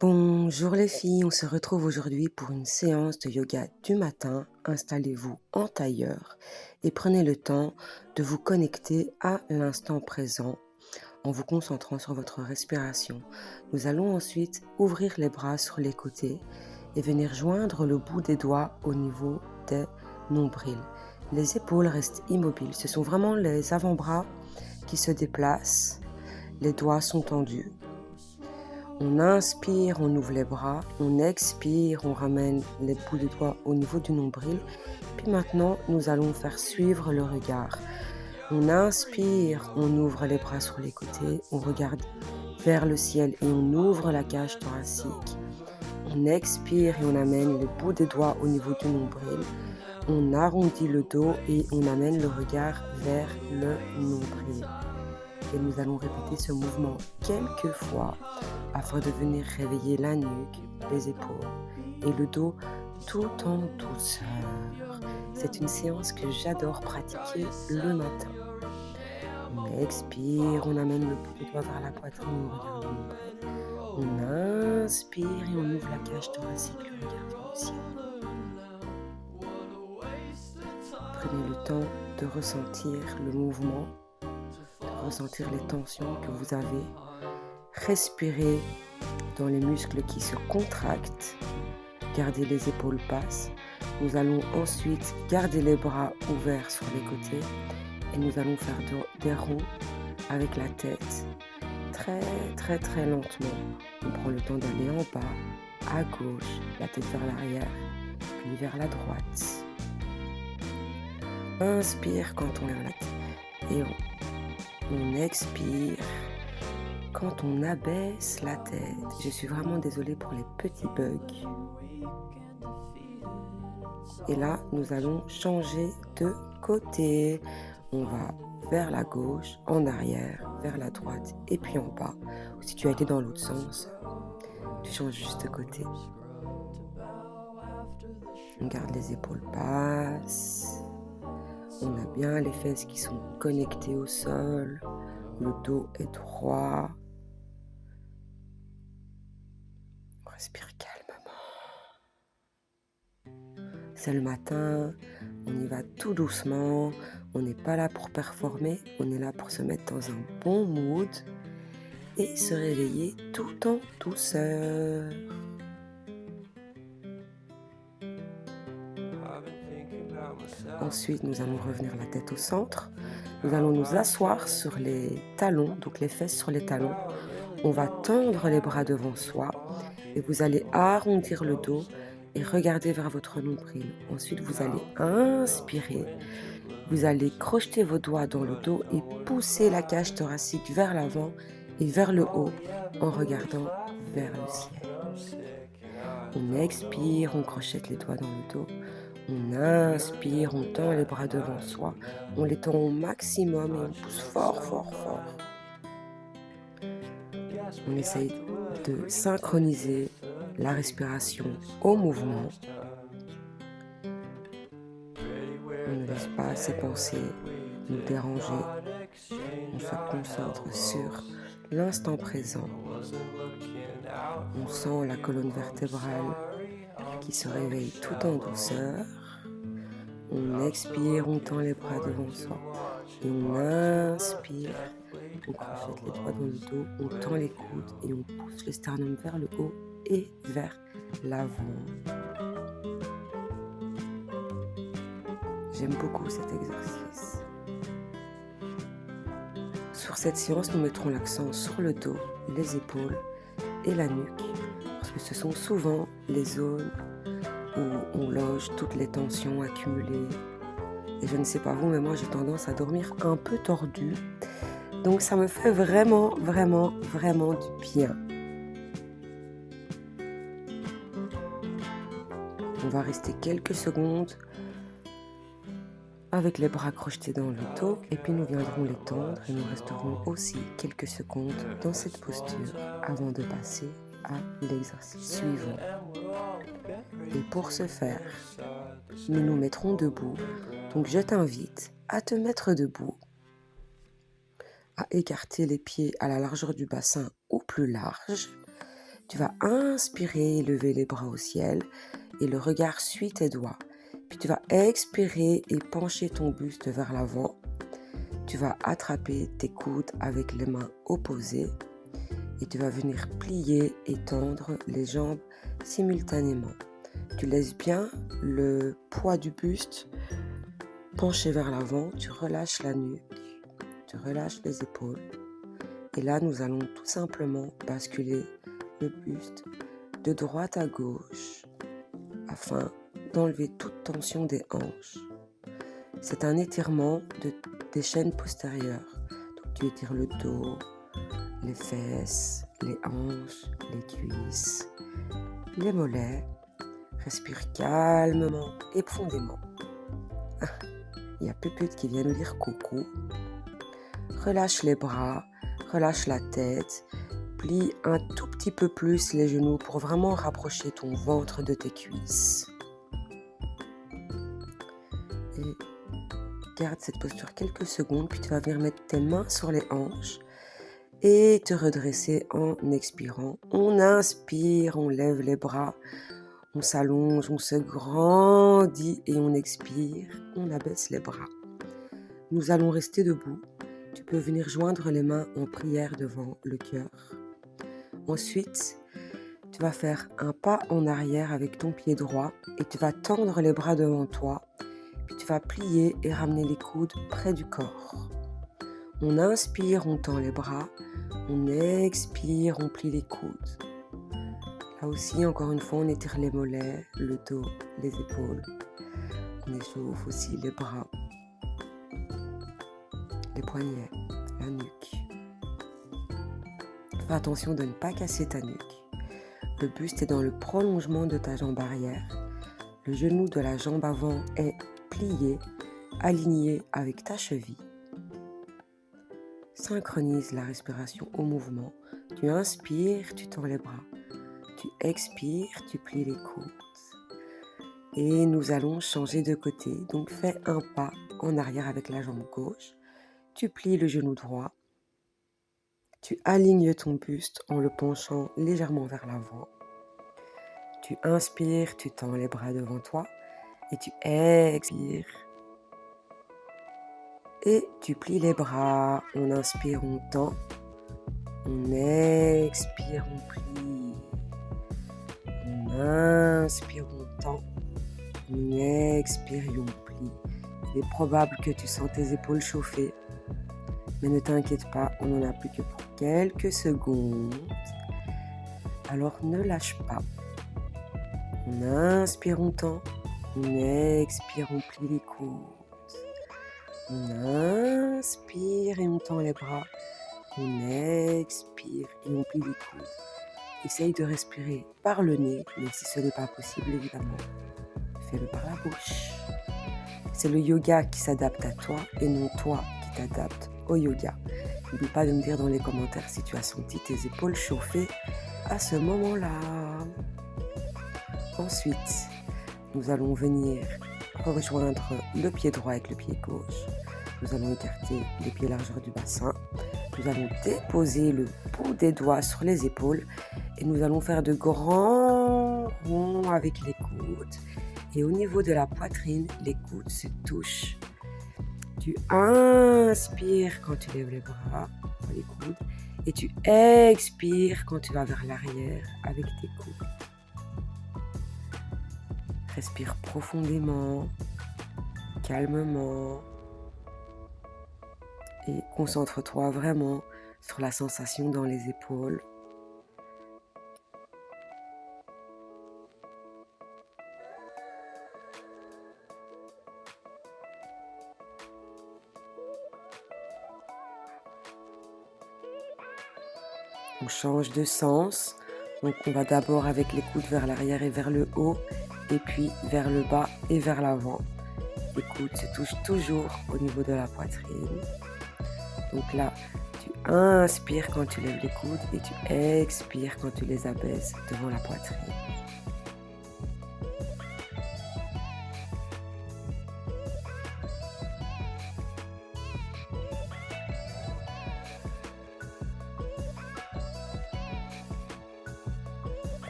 Bonjour les filles, on se retrouve aujourd'hui pour une séance de yoga du matin. Installez-vous en tailleur et prenez le temps de vous connecter à l'instant présent en vous concentrant sur votre respiration. Nous allons ensuite ouvrir les bras sur les côtés et venir joindre le bout des doigts au niveau des nombrils. Les épaules restent immobiles, ce sont vraiment les avant-bras qui se déplacent, les doigts sont tendus. On inspire, on ouvre les bras, on expire, on ramène les bouts de doigts au niveau du nombril. Puis maintenant, nous allons faire suivre le regard. On inspire, on ouvre les bras sur les côtés, on regarde vers le ciel et on ouvre la cage thoracique. On expire et on amène les bouts des doigts au niveau du nombril. On arrondit le dos et on amène le regard vers le nombril. Et nous allons répéter ce mouvement quelques fois afin de venir réveiller la nuque, les épaules et le dos tout en douceur. C'est une séance que j'adore pratiquer le matin. On expire, on amène le bout du doigt vers la poitrine, on regarde le nombril. On inspire et on ouvre la cage thoracique, le regard vers le ciel. Prenez le temps de ressentir le mouvement, de ressentir les tensions que vous avez. Respirez dans les muscles qui se contractent. Gardez les épaules basses. Nous allons ensuite garder les bras ouverts sur les côtés et nous allons faire des ronds avec la tête très lentement. On prend le temps d'aller en bas, à gauche, la tête vers l'arrière, puis vers la droite. Inspire quand on lève la tête et on expire quand on abaisse la tête. Je suis vraiment désolée pour les petits bugs. Et là, nous allons changer de côté. On va vers la gauche, en arrière, vers la droite et puis en bas. Ou si tu as été dans l'autre sens, tu changes juste de côté. On garde les épaules basses. On a bien les fesses qui sont connectées au sol. Le dos est droit. On respire calmement. C'est le matin, on y va tout doucement. On n'est pas là pour performer, on est là pour se mettre dans un bon mood et se réveiller tout en douceur. Ensuite, nous allons revenir la tête au centre. Nous allons nous asseoir sur les talons, donc les fesses sur les talons. On va tendre les bras devant soi et vous allez arrondir le dos et regarder vers votre nombril. Ensuite, vous allez inspirer. Vous allez crocheter vos doigts dans le dos et pousser la cage thoracique vers l'avant et vers le haut en regardant vers le ciel. On expire, on crochette les doigts dans le dos. On inspire, on tend les bras devant soi. On les tend au maximum et on pousse fort. On essaye de synchroniser la respiration au mouvement. On ne laisse pas ces pensées nous déranger. On se concentre sur l'instant présent. On sent la colonne vertébrale qui se réveille tout en douceur. On expire, on tend les bras devant soi. Et on inspire, on crochette les doigts dans le dos, on tend les coudes et on pousse le sternum vers le haut et vers l'avant. J'aime beaucoup cet exercice. Sur cette séance, nous mettrons l'accent sur le dos, les épaules et la nuque, parce que ce sont souvent les zones où on loge toutes les tensions accumulées. Et je ne sais pas vous, mais moi j'ai tendance à dormir un peu tordu. Donc ça me fait vraiment du bien. On va rester quelques secondes avec les bras crochetés dans le dos et puis nous viendrons les tendre et nous resterons aussi quelques secondes dans cette posture avant de passer à l'exercice suivant. Et pour ce faire, nous nous mettrons debout. Donc je t'invite à te mettre debout, à écarter les pieds à la largeur du bassin ou plus large. Tu vas inspirer et lever les bras au ciel et le regard suit tes doigts. Puis tu vas expirer et pencher ton buste vers l'avant. Tu vas attraper tes coudes avec les mains opposées et tu vas venir plier et tendre les jambes simultanément. Tu laisses bien le poids du buste penché vers l'avant, tu relâches la nuque, tu relâches les épaules. Et là, nous allons tout simplement basculer le buste de droite à gauche afin d'enlever toute tension des hanches. C'est un étirement des chaînes postérieures. Donc, tu étires le dos, les fesses, les hanches, les cuisses, les mollets. Respire calmement et profondément. Il y a Pépute qui vient nous dire coucou. Relâche les bras, relâche la tête. Plie un tout petit peu plus les genoux pour vraiment rapprocher ton ventre de tes cuisses. Et garde cette posture quelques secondes, puis tu vas venir mettre tes mains sur les hanches et te redresser en expirant. On inspire, on lève les bras, on s'allonge, on se grandit et on expire, on abaisse les bras. Nous allons rester debout. Tu peux venir joindre les mains en prière devant le cœur. Ensuite, tu vas faire un pas en arrière avec ton pied droit et tu vas tendre les bras devant toi. Puis tu vas plier et ramener les coudes près du corps. On inspire, on tend les bras. On expire, on plie les coudes. Là aussi, encore une fois, on étire les mollets, le dos, les épaules. On échauffe aussi les bras, les poignets, la nuque. Fais attention de ne pas casser ta nuque. Le buste est dans le prolongement de ta jambe arrière. Le genou de la jambe avant est plié, aligné avec ta cheville. Synchronise la respiration au mouvement. Tu inspires, tu tends les bras. Tu expires, tu plies les coudes. Et nous allons changer de côté. Donc fais un pas en arrière avec la jambe gauche. Tu plies le genou droit. Tu alignes ton buste en le penchant légèrement vers l'avant. Tu inspires, tu tends les bras devant toi. Et tu expires. Et tu plies les bras. On inspire, on tend. On expire, on plie. On inspire, on tend. On expire et on plie. Il est probable que tu sens tes épaules chauffer. Mais ne t'inquiète pas, on n'en a plus que pour quelques secondes. Alors ne lâche pas. On inspire, on tend. On expire, on plie les coudes. On inspire et on tend les bras. On expire et on plie les coudes. Essaye de respirer par le nez, mais si ce n'est pas possible, évidemment, fais-le par la bouche. C'est le yoga qui s'adapte à toi et non toi qui t'adapte au yoga. N'oublie pas de me dire dans les commentaires si tu as senti tes épaules chauffer à ce moment-là. Ensuite, nous allons venir rejoindre le pied droit avec le pied gauche. Nous allons écarter les pieds largeur du bassin. Nous allons déposer le bout des doigts sur les épaules et nous allons faire de grands ronds avec les coudes. Et au niveau de la poitrine, les coudes se touchent. Tu inspires quand tu lèves les bras, les coudes, et tu expires quand tu vas vers l'arrière avec tes coudes. Respire profondément, calmement. Et concentre-toi vraiment sur la sensation dans les épaules. On change de sens. Donc on va d'abord avec les coudes vers l'arrière et vers le haut, et puis vers le bas et vers l'avant. Les coudes se touchent toujours au niveau de la poitrine. Donc là, tu inspires quand tu lèves les coudes et tu expires quand tu les abaisses devant la poitrine.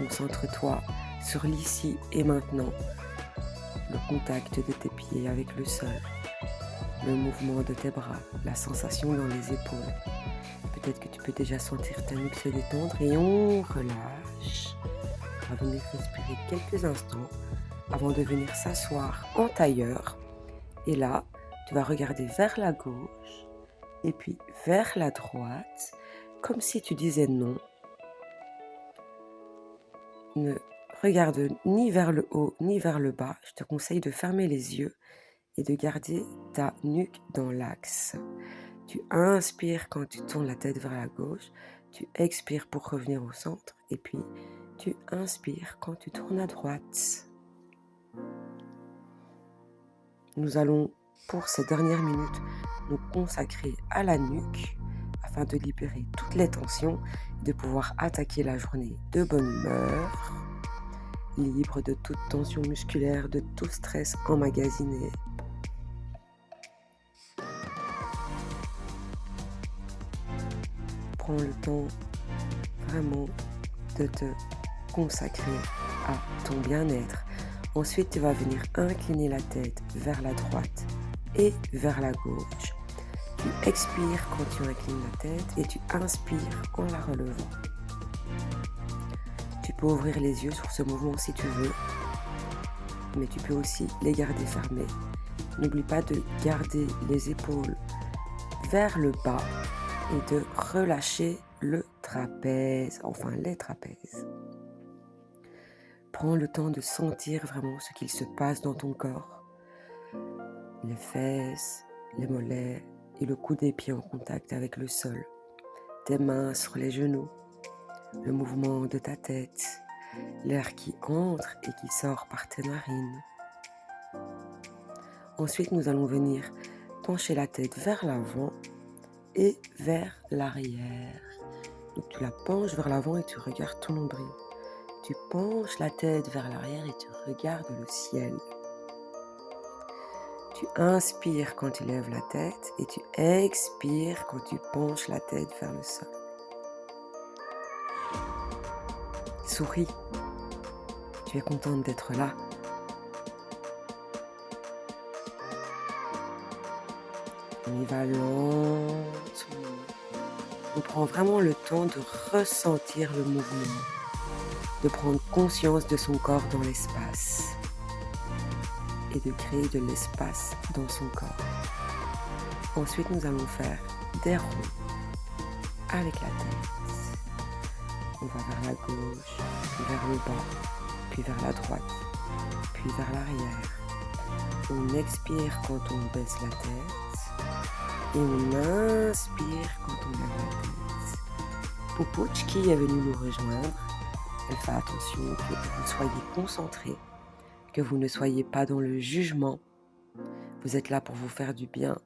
Concentre-toi sur l'ici et maintenant, le contact de tes pieds avec le sol, le mouvement de tes bras, la sensation dans les épaules. Peut-être que tu peux déjà sentir ta nuque se détendre et on relâche. On va venir respirer quelques instants avant de venir s'asseoir en tailleur. Et là, tu vas regarder vers la gauche et puis vers la droite, comme si tu disais non. Ne regarde ni vers le haut ni vers le bas. Je te conseille de fermer les yeux et de garder ta nuque dans l'axe. Tu inspires quand tu tournes la tête vers la gauche, tu expires pour revenir au centre et puis tu inspires quand tu tournes à droite. Nous allons, pour ces dernières minutes, nous consacrer à la nuque afin de libérer toutes les tensions et de pouvoir attaquer la journée de bonne humeur, libre de toute tension musculaire, de tout stress emmagasiné. Prends le temps vraiment de te consacrer à ton bien-être. Ensuite, tu vas venir incliner la tête vers la droite et vers la gauche. Tu expires quand tu inclines la tête et tu inspires en la relevant. Tu peux ouvrir les yeux sur ce mouvement si tu veux, mais tu peux aussi les garder fermés. N'oublie pas de garder les épaules vers le bas et de relâcher le trapèze, enfin les trapèzes. Prends le temps de sentir vraiment ce qu'il se passe dans ton corps. Les fesses, les mollets et le cou des pieds en contact avec le sol. Tes mains sur les genoux, le mouvement de ta tête, l'air qui entre et qui sort par tes narines. Ensuite, nous allons venir pencher la tête vers l'avant et vers l'arrière. Donc tu la penches vers l'avant et tu regardes ton nombril. Tu penches la tête vers l'arrière et tu regardes le ciel. Tu inspires quand tu lèves la tête et tu expires quand tu penches la tête vers le sol. Souris. Tu es contente d'être là. On y va lentement. On prend vraiment le temps de ressentir le mouvement, de prendre conscience de son corps dans l'espace et de créer de l'espace dans son corps. Ensuite, nous allons faire des ronds avec la tête. On va vers la gauche, puis vers le bas, puis vers la droite, puis vers l'arrière. On expire quand on baisse la tête et on inspire quand on lève la tête. Popoutch qui est venu nous rejoindre, elle fait attention que vous soyez concentrés, que vous ne soyez pas dans le jugement. Vous êtes là pour vous faire du bien.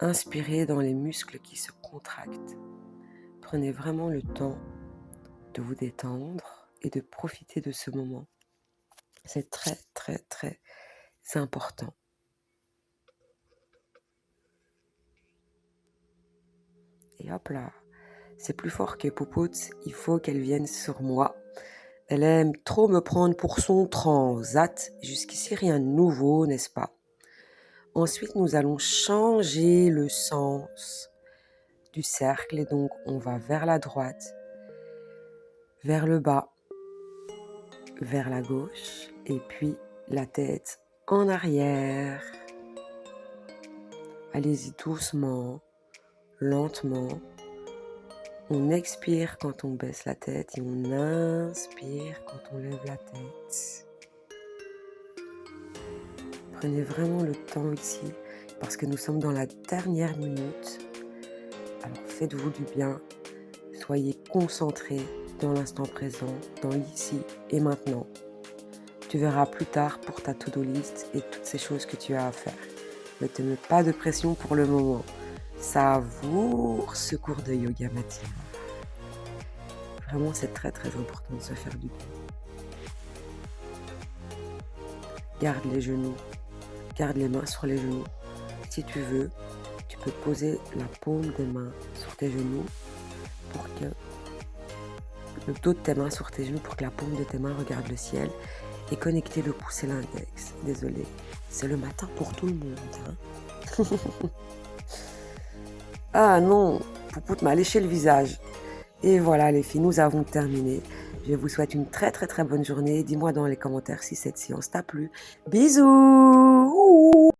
Inspirez dans les muscles qui se contractent. Prenez vraiment le temps de vous détendre et de profiter de ce moment. C'est très, très, très important. Et hop là, c'est plus fort que Popote, il faut qu'elle vienne sur moi. Elle aime trop me prendre pour son transat. Jusqu'ici, rien de nouveau, n'est-ce pas? Ensuite, nous allons changer le sens du cercle. Et donc, on va vers la droite, vers le bas, vers la gauche. Et puis, la tête en arrière. Allez-y doucement, lentement. On expire quand on baisse la tête et on inspire quand on lève la tête. Prenez vraiment le temps ici parce que nous sommes dans la dernière minute. Alors faites-vous du bien, soyez concentrés dans l'instant présent, dans l'ici et maintenant. Tu verras plus tard pour ta to-do list et toutes ces choses que tu as à faire. Ne te mets pas de pression pour le moment. Savoure ce cours de yoga matinal. Vraiment, c'est très très important de se faire du bien. Garde les genoux, garde les mains sur les genoux. Si tu veux, tu peux poser la paume des mains sur tes genoux pour que le dos de tes mains sur tes genoux pour que la paume de tes mains regarde le ciel et connecter le pouce et l'index. Désolée, c'est le matin pour tout le monde. Hein. Ah non, Poupoute m'a léché le visage. Et voilà les filles, nous avons terminé. Je vous souhaite une très très très bonne journée. Dis-moi dans les commentaires si cette séance t'a plu. Bisous!